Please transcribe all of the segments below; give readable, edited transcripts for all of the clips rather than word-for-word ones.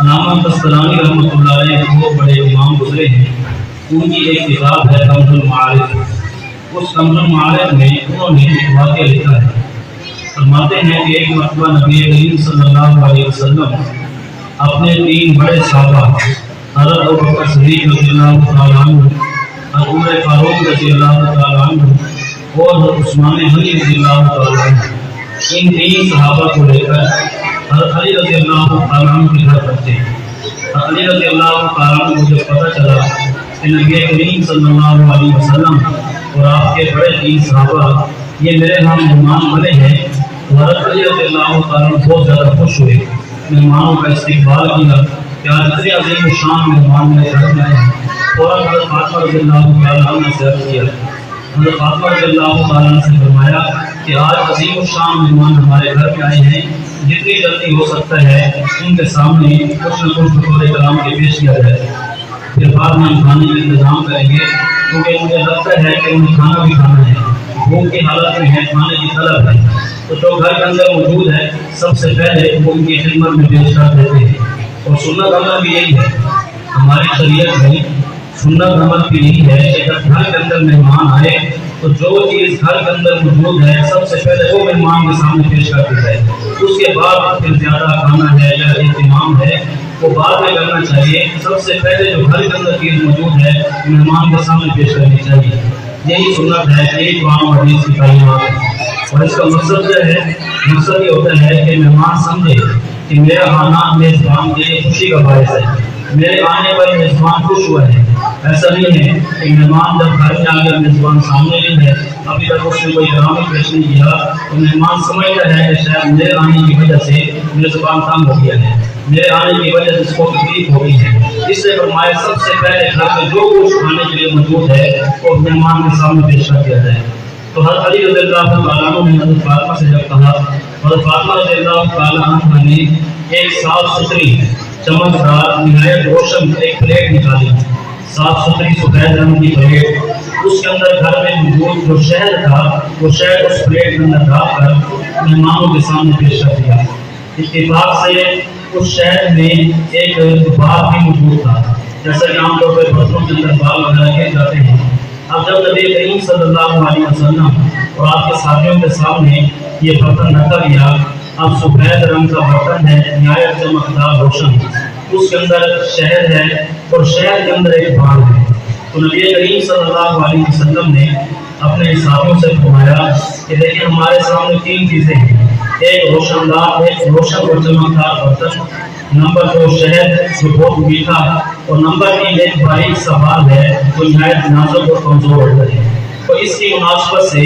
علامہ بستلانی رحمۃ اللہ علیہ وہ بڑے امام گزرے ہیں، ان کی ایک کتاب ہے کنز المعارف۔ اس کنز المعارف میں انہوں نے ایک واقعہ لکھا ہے۔ فرماتے ہیں کہ ایک مرتبہ نبی کریم صلی اللہ علیہ وسلم اپنے 3 بڑے صحابہ حضرت ابوبکر صدیق رضی اللہ تعالیٰ عنہ، حضرت عمر فاروق رضی اللہ تعالیٰ عنہ اور حضرت عثمان غنی رضی اللہ تعالیٰ عنہ، ان 3 صحابہ کو لے کر حضرت علی رضی اللہ تعالیٰ عنہ کے گھر پہنچے۔ حضرت علی رضی اللہ تعالیٰ عنہ کو جب پتہ چلا کہ نبی کریم صلی اللہ علیہ وسلم اور آپ کے بڑے 3 صحابہ یہ میرے ہاں مہمان بنے ہیں، تو حضرت علی رضی اللہ تعالیٰ عنہ بہت زیادہ خوش ہوئے، مہمانوں کا استقبال کیا کہ آج اتنے عظیم الشان مہمان میرے گھر میں آئے ہیں۔ فوراً حضرت فاطمہ رضی اللہ تعالیٰ عنہ سے عرض کیا، حضرت فاطمہ رضی اللہ تعالیٰ عنہ سے فرمایا کہ آج عظیم الشان مہمان ہمارے گھر میں آئے ہیں، جتنی جلدی ہو سکتا ہے ان کے سامنے کچھ نہ کچھ بطور کرام کے پیش کیا جائے، پھر بعد میں ہم کھانے کا انتظام کریں گے، کیونکہ مجھے لگتا ہے کہ انہیں کھانا بھی کھانا ہے، بھوک کی حالت میں ہے، کھانے کی طلب ہے۔ تو جو گھر کے اندر موجود ہے سب سے پہلے وہ ان کی خدمت میں پیش کر دیتے ہیں۔ اور سنت عمل بھی یہی ہے، ہماری شریعت میں سنت عمل بھی یہی ہے کہ جب گھر کے اندر مہمان آئے تو جو چیز گھر کے اندر موجود ہے سب سے پہلے وہ مہمان کے سامنے پیش کر دی جائے، اس کے بعد پھر زیادہ کھانا ہے یا اہتمام ہے وہ بعد میں کرنا چاہیے۔ سب سے پہلے جو گھر کے اندر چیز موجود ہے مہمان کے سامنے پیش کرنی چاہیے، یہی سنت ہے، یہی قرآن و حدیث کی تعلیمات ہے۔ اور اس کا مقصد کیا ہے؟ مقصد یہ ہوتا ہے کہ مہمان سمجھے کہ میرا آنا میزبان کے لیے خوشی کا باعث ہے، میرے آنے پر میزبان خوش ہوا ہے۔ ایسا نہیں ہے کہ مہمان جب گھر میں آ گیا میزبان سامنے نہیں ہے، ابھی تک اس نے کوئی ڈرامہ پیش نہیں کیا، تو مہمان سمجھتا ہے کہ شاید میرے آنے کی وجہ سے میزبان تنگ ہو گیا ہے، میرے آنے کی وجہ سے اس کو تکلیف ہو گئی ہے۔ اس سے فرمایا سب سے پہلے گھر میں جو کچھ کھانے کے لیے موجود ہے وہ مہمان کے سامنے پیش کر دیا جائے۔ تو حضرت علی رضی اللہ تعالیٰ عنہ نے حضرت فاطمہ سے جب کہا، حضرت فاطمہ رضی اللہ تعالیٰ عنہ نے ایک صاف ستھری چمکدار نہایت روشن ایک پلیٹ نکالی، صاف ستھری سفید رنگ کی پلیٹ، اس کے اندر گھر میں موجود جو شہد تھا وہ شہد اس پلیٹ کے اندر ڈال کر مہمانوں کے سامنے پیش کر دیا۔ اتفاق سے اس شہد میں ایک بال بھی موجود تھا، جیسا کہ عام طور پر برتنوں کے اندر بال وغیرہ گر جاتے ہیں۔ اب جب نبی کریم صلی اللہ علیہ وسلم اور آپ کے ساتھیوں کے سامنے یہ برتن رکھا گیا، اب سفید رنگ کا برتن ہے، نہایت چمکدار روشن، اس کے اندر شہد ہے اور شہد کے اندر ایک بال ہے۔ تو نبی کریم صلی اللہ علیہ وسلم نے اپنے ساتھیوں سے فرمایا کہ دیکھیں ہمارے سامنے 3 چیزیں ہیں، ایک روشن اور چمکدار برتن، نمبر 2 شہد جو بہت میٹھا، اور نمبر 3 ایک باریک سا بال ہے جو نہایت نازک اور کمزور ہوتا ہے۔ تو اس کی مناسبت سے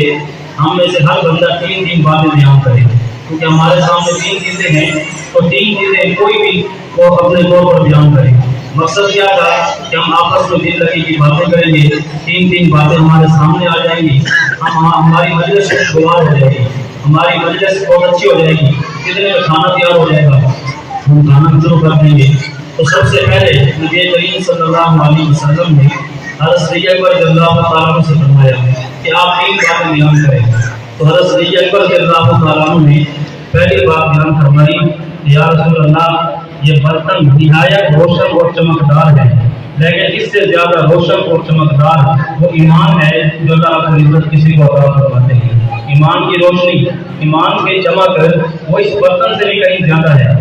ہم میں سے ہر بندہ 3 باتیں بیان کرے، کیونکہ ہمارے سامنے 3 چیزیں ہیں، تو 3 چیزیں کوئی بھی وہ اپنے طور پر بیان کرے۔ مقصد کیا تھا کہ ہم آپس میں دل لگی کی باتیں کریں گے، 3 باتیں ہمارے سامنے آ جائیں گی، ہماری مجلس خوشگوار ہو جائے گی، ہماری مجلس بہت اچھی ہو جائے گی، کتنے میں کھانا تیار ہو جائے گا، ہم کھانا شروع کر دیں گے۔ تو سب سے پہلے نبی کریم صلی اللہ علیہ وسلم نے حضرت صدیق اکبر رضی اللہ تعالیٰ عنہ سے فرمایا کہ آپ 3 باتیں بیان کریں۔ تو حضرت صدیق اکبر رضی اللہ تعالیٰ عنہ نے پہلی بات بیان فرمائی، یا رسول اللہ یہ برتن نہایت روشن اور چمکدار ہے، لیکن اس سے زیادہ روشن اور چمکدار وہ ایمان ہے جو اللہ رب العزت کسی کو عطا فرماتے ہیں۔ ایمان کی روشنی، ایمان کی چمک وہ اس برتن سے بھی کہیں زیادہ ہے۔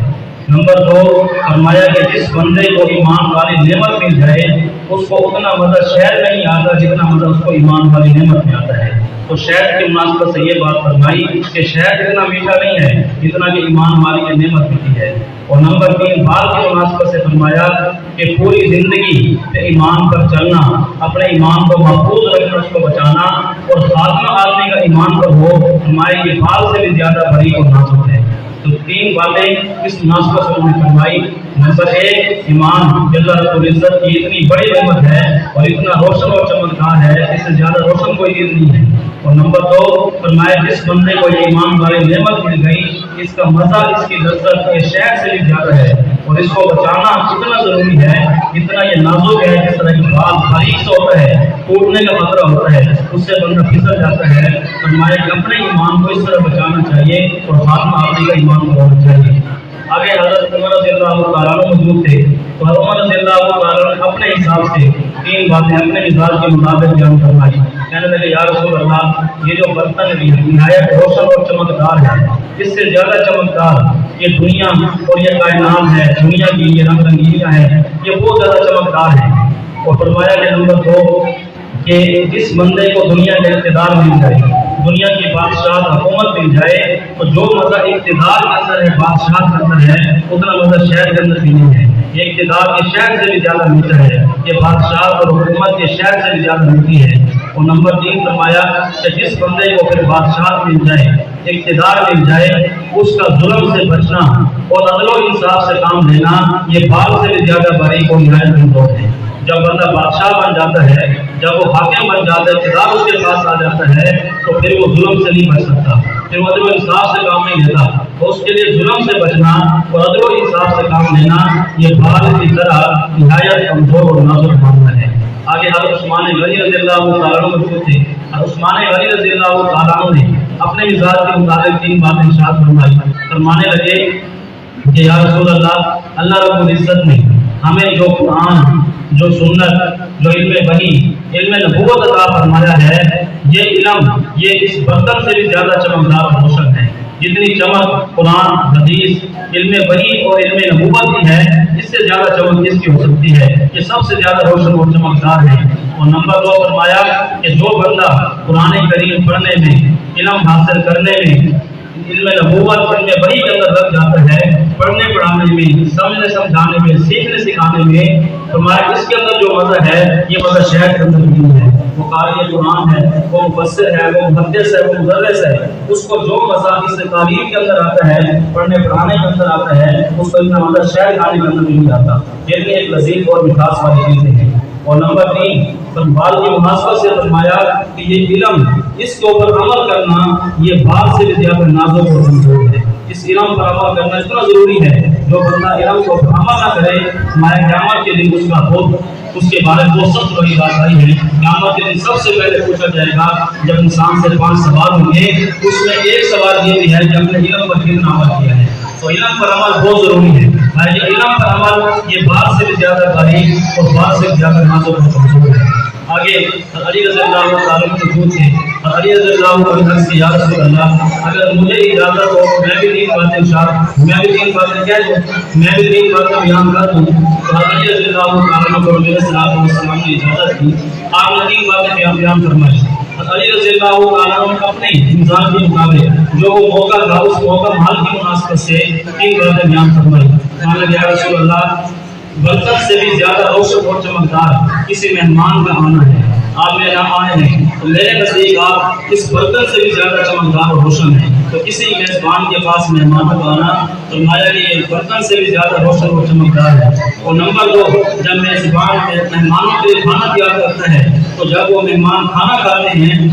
نمبر 2 فرمایا کہ جس بندے کو ایمان والی نعمت مل جائے اس کو اتنا مزہ شہد نہیں آتا جتنا مزہ اس کو ایمان والی نعمت میں آتا ہے۔ تو شہد کی مناسبت سے یہ بات فرمائی کہ شہد اتنا میٹھا نہیں ہے جتنا کہ ایمان والی کی نعمت میٹھی ہے۔ اور نمبر 3 بال کی مناسبت سے فرمایا کہ پوری زندگی ایمان پر چلنا، اپنے ایمان کو محفوظ رکھنا، اس کو بچانا، اور خاتمہ آدمی کا ایمان پر ہو، ہمارے بال سے بھی زیادہ بڑی اور نازک ہے۔ تو 3 باتیں اس مناسبت سے انہوں نے فرمائی۔ نمبر 1 ایمان، کہ اللہ رب العزت کی اتنی بڑی نعمت ہے اور اتنا روشن اور چمکدار ہے، اس سے زیادہ روشن کوئی چیز نہیں ہے۔ اور نمبر 2 فرمایا جس بندے کو یہ ایمان والی نعمت مل گئی اس کا مزہ، اس کی لذت یہ شہد سے بھی زیادہ ہے، اور اس کو بچانا اتنا ضروری ہے اتنا یہ نازک ہے۔ جس طرح کہ بال باریک سے ہوتا ہے، ٹوٹنے کا خطرہ ہوتا ہے، اس سے بندہ پھسل جاتا ہے۔ فرمایا کہ اپنے ایمان کو اس طرح بچانا چاہیے اور خاتمہ آدمی کا ایمان کو ہونا چاہیے۔ آگے حضرت عمر رضی اللہ تعالیٰ عنہ موجود تھے، تو حضرت عمر رضی اللہ تعالیٰ عنہ اپنے حساب سے تین باتیں اپنے مزاج کے مطابق بیان فرمائی۔ کہنے لگے یا رسول اللہ، یہ جو برتن نہایت روشن اور چمکدار ہے، اس سے زیادہ چمکدار یہ دنیا اور یہ کائنات ہے، دنیا کی یہ رنگ رنگیلیاں ہیں، یہ بہت زیادہ چمکدار ہے۔ اور فرمایا کہ نمبر 2 کہ جس بندے کو دنیا کا اقتدار مل جائے، دنیا کی بادشاہت حکومت مل جائے، تو جو مزہ اقتدار کے اندر ہے، بادشاہت کے اندر ہے، اتنا مزہ شہر کے اندر بھی نہیں ہے۔ یہ اقتدار کے شہر سے بھی زیادہ ملتا ہے، یہ بادشاہت اور حکومت کے شہر سے بھی زیادہ ملتی ہے۔ اور نمبر 3 فرمایا کہ جس بندے کو پھر بادشاہت مل جائے، اقتدار مل جائے، اس کا ظلم سے بچنا اور عدل و انصاف سے کام لینا یہ بال سے بھی زیادہ باریک اور نہایت کمزور ہے۔ جب بندہ بادشاہ بن جاتا ہے، جب وہ حاکم بن جاتا ہے، اقتدار اس کے پاس آ جاتا ہے، تو پھر وہ ظلم سے نہیں بچ سکتا، پھر وہ عدل و انصاف سے کام نہیں لیتا۔ تو اس کے لیے ظلم سے بچنا اور عدل و انصاف سے کام لینا یہ بال کی طرح نہایت کمزور اور نازک معاملہ ہے۔ آگے حضرت عثمان غنی رضی اللہ تعالیٰ عنہ موجود تھے۔ عثمان غنی رضی اللہ تعالیٰ عنہ نے اپنے مزاج کے مطابق تین باتیں ارشاد فرمائی۔ فرمانے لگے کہ یا رسول اللہ، اللہ رب العزت نے ہمیں جو قرآن، جو سنت، جو علم وحی، علم نبوت عطا فرمایا ہے، یہ علم یہ اس برتن سے بھی زیادہ چمکدار اور روشن ہے۔ جتنی چمک قرآن، حدیث، علم وحی اور علم نبوت کی ہے، اس سے زیادہ چمک کس کی ہو سکتی ہے؟ یہ سب سے زیادہ روشن اور چمکدار ہے۔ اور نمبر 2 فرمایا کہ جو بندہ قرآن کریم پڑھنے میں، علم حاصل کرنے میں، علم نبوت، علم وحی کے اندر لگ جاتا ہے، پڑھنے پڑھانے میں، سمجھنے سمجھانے میں، سیکھنے سکھانے میں، فرمایا اس کے اندر جو مزہ ہے، یہ مزہ شہر کے اندر نہیں ہے۔ وہ قاری قرآن ہے، وہ مفسر ہے، وہ محدث ہے، وہ مدرس ہے، اس کو جو مزہ اس تعلیم کے اندر آتا ہے، پڑھنے پڑھانے کے اندر آتا ہے، اس کو اتنا مزہ شہر کھانے کے اندر نہیں آتا۔ یہ ایک لذیذ اور مٹھاس والی چیزیں ہیں۔ اور نمبر 3 بال کی مناسبت سے فرمایا کہ یہ علم، اس کے اوپر عمل کرنا یہ بال سے بھی زیادہ نازک اور کمزور ہے۔ اس علم پر عمل کرنا اتنا ضروری ہے، جو بندہ علم کو عمل نہ کرے، ہمارے قیامت کے دن اس کا خود اس کے بارے میں سخت وہی بات آئی ہے۔ قیامت کے دن سب سے پہلے پوچھا جائے گا، جب انسان سے 5 سوال ہوں گے، اس میں ایک سوال یہ بھی ہے کہ ہم نے علم پر کتنا عمل کیا ہے۔ تو علم پر عمل بہت ضروری ہے۔ یہ علم پر عمل یہ بات سے بھی زیادہ باریک اور بات سے بھی زیادہ نازک اور کمزور ہے۔ آگے علی رضی اللہ تعالیٰ عنہ موجود تھے۔ علی رضی اللہ تعالیٰ عنہ سے یا رسول اللہ، اگر مجھے اجازت ہو میں بھی 3 باتیں کہہ دوں، میں بھی 3 باتیں بیان کر دوں، تو علی رضی اللہ تعالیٰ عنہ کو میرے صلاح والسلام نے اجازت دی۔ آپ نے 3 باتیں بیان فرمائی۔ علی رضی اللہ تعالیٰ عنہ اپنے مزاج کے مطابق جو وہ موقع تھا، اس موقع محل کی مناسبت سے 3 باتیں بیان فرمائی۔ کہا یا رسول اللہ، برکت سے بھی زیادہ روشن اور چمکدار کسی مہمان کا آنا ہے۔ آپ میرے یہاں آئے ہیں تو میرے نزدیک آپ اس برکت سے بھی زیادہ چمکدار اور روشن ہیں۔ تو کسی میزبان کے پاس مہمانوں کا آنا تو ہمارے لیے برکت سے بھی زیادہ روشن اور چمکدار ہے۔ اور نمبر 2، جب میزبان مہمانوں کے لیے کھانا تیار کرتا ہے، تو جب وہ مہمان کھانا کھاتے ہیں،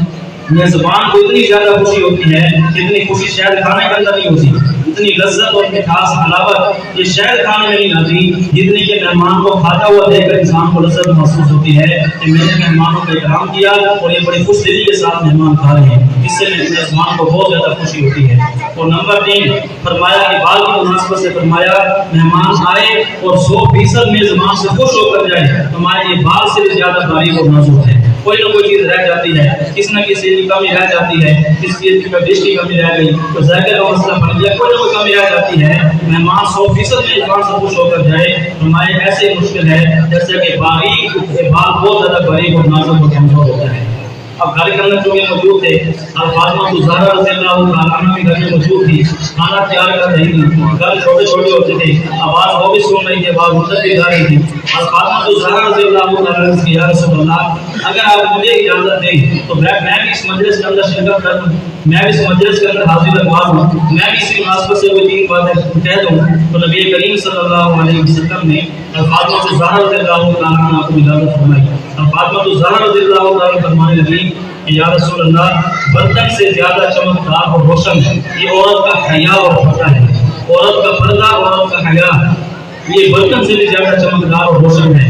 میزبان کو اتنی زیادہ خوشی ہوتی ہے جتنی خوشی شاید کھانے کے اندر نہیں ہوتی، اتنی لذت اور مٹھاس حلاوت یہ شاید کھانے میں نہیں آتی جتنی کہ مہمان کو کھاتا ہوا دیکھ کر انسان کو لذت محسوس ہوتی ہے کہ میں نے مہمانوں کا اکرام کیا اور یہ بڑی خوش دلی کے ساتھ مہمان کھا رہے ہیں، اس سے میزبان کو بہت زیادہ خوشی ہوتی ہے۔ اور نمبر 3 فرمایا کہ بال کی مناسبت سے فرمایا مہمان آئے اور 100% میزبان سے خوش ہو کر جائے، ہمارے یہ بال سے بھی زیادہ باریک اور نازک ہے۔ کوئی نہ کوئی چیز رہ جاتی ہے، کس نہ کسی کی کمی رہ جاتی ہے، کس چیز کی ڈش کی کمی رہ گئی تو ذائقے کا مسئلہ بن گیا، کوئی نہ کوئی کمی رہ جاتی ہے۔ مہمان 100% میزبان سے خوش ہو کر جائے ہمارے ایسے مشکل ہے جیسے کہ باریک بال بہت زیادہ باریک اور نازک اور کمزور ہوتا ہے۔ اب گھر کے اندر جو یہ موجود تھے، فاطمہ الزہرا رضی اللہ تعالیٰ عنہ بھی گھر میں موجود تھی، کھانا تیار کر رہی تھی، گھر چھوٹے چھوٹے ہوتے تھے، آواز وہ بھی سن رہی تھی، آواز مدد بھی جا رہی تھی۔ اور فاطمہ الزہرا رضی اللہ تعالیٰ عنہ سے یا رسول اللہ، اگر آپ مجھے اجازت دیں تو میں بھی اس مجلس کے اندر شرکت کر دوں، میں بھی اس مجلس کے اندر حاضر رکھوا دوں، میں بھی اسی مناسبت سے وہ 3 باتیں کہہ دوں۔ تو نبی کریم صلی اللہ علیہ وسلم نے فاطمہ الزہرا رضی اللہ تعالیٰ عنہ کو اجازت فرمائی۔ فاطمہ الزہرا رضی اللہ تعالیٰ عنہ فرمانے لگی کہ یا رسول اللہ، برتن سے زیادہ چمکدار اور روشن یہ عورت کا حیا اور پردہ ہے، عورت کا پردہ، عورت کا حیا یہ برتن سے بھی زیادہ چمکدار اور روشن ہے۔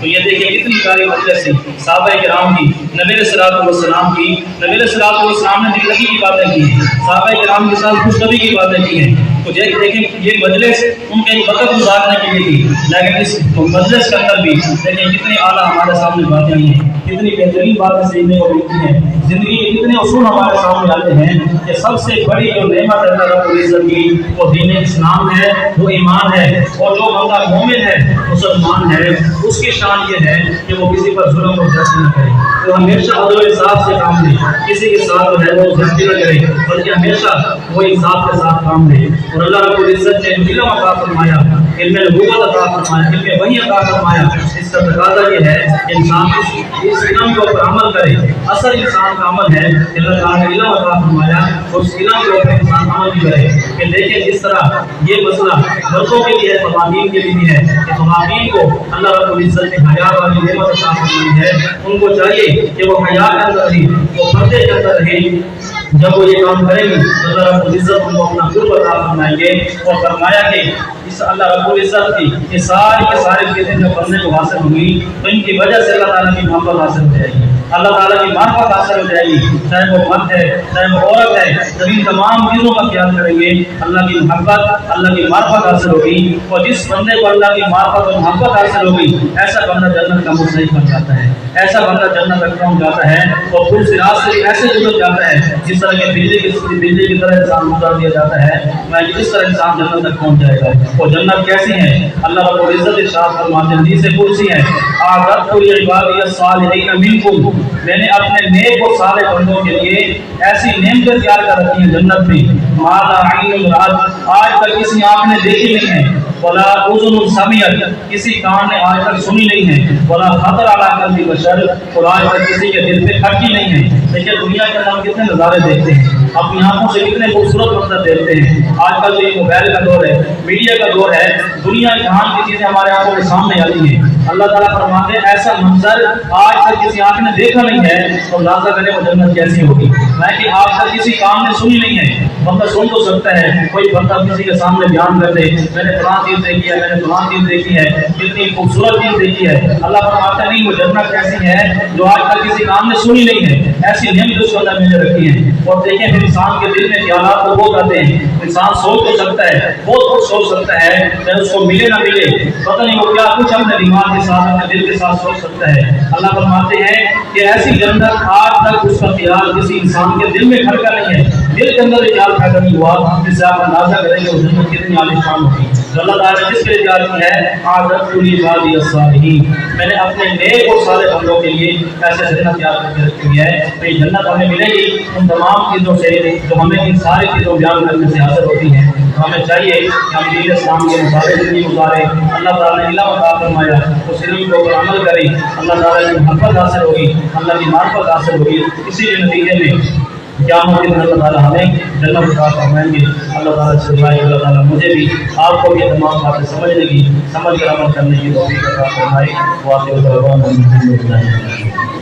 تو یہ دیکھیں کتنی پیاری مجلس تھی صحابہ کرام کی، نبی علیہ الصلوۃ والسلام کی، نبی علیہ الصلوۃ والسلام نے دل لگی کی باتیں کی ہیں، صحابہ کرام کے ساتھ خوش طبعی کی باتیں کی ہیں۔ تو دیکھیں یہ مجلس ان کے وقت گزارنے کے لیے تھی، لیکن اس مجلس کے اندر بھی دیکھیں کتنی اعلیٰ ہمارے سامنے باتیں آئی ہیں، کتنی بہترین باتیں سیکھنے کو ملتی ہیں، زندگی کے کتنے اصول ہمارے سامنے آتے ہیں کہ سب سے بڑی جو نعمت ہے اللہ رب العزت کی وہ دین اسلام ہے، وہ ایمان ہے، اور جو بندہ مومن ہے مسلمان ہے اس کی شان یہ ہے کہ وہ کسی پر ظلم اور زیادتی نہ کرے، وہ ہمیشہ عدل و انصاف سے کام لے، کسی کے ساتھ جو ہے وہ زیادتی نہ کرے بلکہ ہمیشہ وہ انصاف کے ساتھ کام لے۔ اور اللہ رب العزت نے علم عطا فرمایا، علم نبوت عطا فرمایا، علم وحی عطا فرمایا، اس کا تقاضا یہ ہے کہ انسان اس علم کے اوپر عمل کرے۔ اصل انسان کا عمل ہے کہ اللہ تعالیٰ نے علم عطا فرمایا اور اس علم کے اوپر انسان عمل بھی کرے۔ کہ دیکھیں جس طرح یہ مسئلہ مردوں کے لیے ہے، خواتین کے لیے بھی ہے کہ خواتین کو اللہ رب العزت نے حیا والی نعمت عطا فرمائی ہے، ان کو چاہیے کہ وہ حیا کے اندر رہیں، وہ پردے کے اندر رہیں۔ جب وہ یہ کام کریں گے تو اللہ رب العزت ان کو اپنا قرب عطا فرمائیں گے، اور فرمایا کہ اس اللہ رب العزت کی یہ ساری کے ساری چیزیں جب بندے کو حاصل ہوگی تو ان کی وجہ سے اللہ تعالیٰ کی محبت حاصل ہو جائے گی، اللہ تعالیٰ کی معرفت حاصل ہو جائے گی، چاہے وہ مرد ہے چاہے وہ عورت ہے، جب ان تمام چیزوں کا خیال کریں گے اللہ کی محبت اللہ کی معرفت حاصل ہوگی، اور جس بندے کو اللہ کی معرفت اور محبت حاصل ہوگی ایسا بندہ جنت کا مستحق بن جاتا ہے، ایسا بندہ جنت تک پہنچ جاتا ہے، اور پھر صراط سے ایسے گزر جاتا ہے جس طرح کہ بجلی کی طرح انسان گزار دیا جاتا ہے، میں اس طرح انسان جنت تک پہنچ جائے گا۔ اور جنت کیسی ہے؟ اللہ رب العزت ارشاد فرماتے ہیں، حدیث قدسی ہے، اعددت لعبادی الصالحین منکم، میں نے اپنے نیک اور صالح بندوں کے لیے ایسی نعمتیں تیار کر رکھی ہیں جنت میں، ما لا عین رأت، آج تک کسی آنکھ نے دیکھی نہیں ہے، ولا اذن سمعت، کسی کان نے آج تک سنی نہیں ہے، ولا خطر علی قلب بشر، اور آج تک کسی کے دل پہ کھٹی نہیں ہے۔ دیکھیں دنیا کے اندر ہم کتنے نظارے دیکھتے ہیں، اپنی آنکھوں سے کتنے خوبصورت منظر دیکھتے ہیں، آج کل یہ موبائل کا دور ہے، میڈیا کا دور ہے، دنیا جہان کی چیزیں ہمارے آنکھوں کے سامنے آتی ہیں۔ اللہ تعالیٰ فرماتے ہیں ایسا منظر آج تک کسی آنکھ نے دیکھا نہیں ہے، تو اندازہ کریں وہ جنت کیسی ہوگی، لیکن آج تک کسی کام نے سنی نہیں ہے۔ بندہ سن تو سکتا ہے، کوئی بندہ کسی کے سامنے بیان کر دے میں نے فلاں چیز دیکھی ہے، میں نے فلاں چیز دیکھی ہے، کتنی خوبصورت چیز دیکھی ہے، اللہ فرماتا ہے نہیں وہ جنت کیسی ہے جو آج تک کسی کام نے سنی نہیں ہے، ایسی نعمت اس کے اندر میں نے رکھی ہے۔ اور دیکھیں پھر انسان کے دل میں خیالات تو بہت آتے ہیں، انسان سوچ تو سکتا ہے، بہت کچھ سوچ سکتا ہے، چاہے اس کو ملے نہ ملے، پتہ نہیں وہ کیا کچھ اپنے دماغ کے ساتھ اپنے دل کے ساتھ سوچ سکتا ہے۔ اللہ فرماتے ہیں کہ ایسی جنت آج تک اس کا خیال کسی انسان کے دل میں کھڑکا نہیں ہے، دل کے اندر خیال پیدا نہیں ہوا، جس سے آپ اندازہ کریں گے وہ جنت کتنی عالی شان ہوگی۔ تو اللہ تعالیٰ نے جس کے لیے تیار کی ہے اعددت لعبادی الصالحین، میں نے اپنے نیک اور صالح بندوں کے لیے ایسے جنت تیار کر کے رکھی ہے۔ تو یہ جنت ہمیں ملے گی ان تمام چیزوں سے جو ہمیں ان ساری چیزوں بیان کرنے سے حاصل ہوتی ہیں۔ تو ہمیں چاہیے کہ ہم دین اسلام کے مطابق زندگی گزاریں، اللہ تعالیٰ نے علم عطا فرمایا اس علم کے اوپر عمل کریں، اللہ تعالیٰ کی محبت حاصل ہوگی، اللہ کی معرفت حاصل ہوگی، اسی کے نتیجے میں قیامت کے دن اللہ تعالیٰ ہمیں جنت عطا فرمائیں گے۔ اللہ تعالیٰ سے دعا ہے اللہ تعالیٰ مجھے بھی آپ کو بھی تمام باتیں سمجھنے کی، سمجھ کر عمل کرنے کی توفیق عطا فرمائے۔ وآخر دعوانا الحمد للہ۔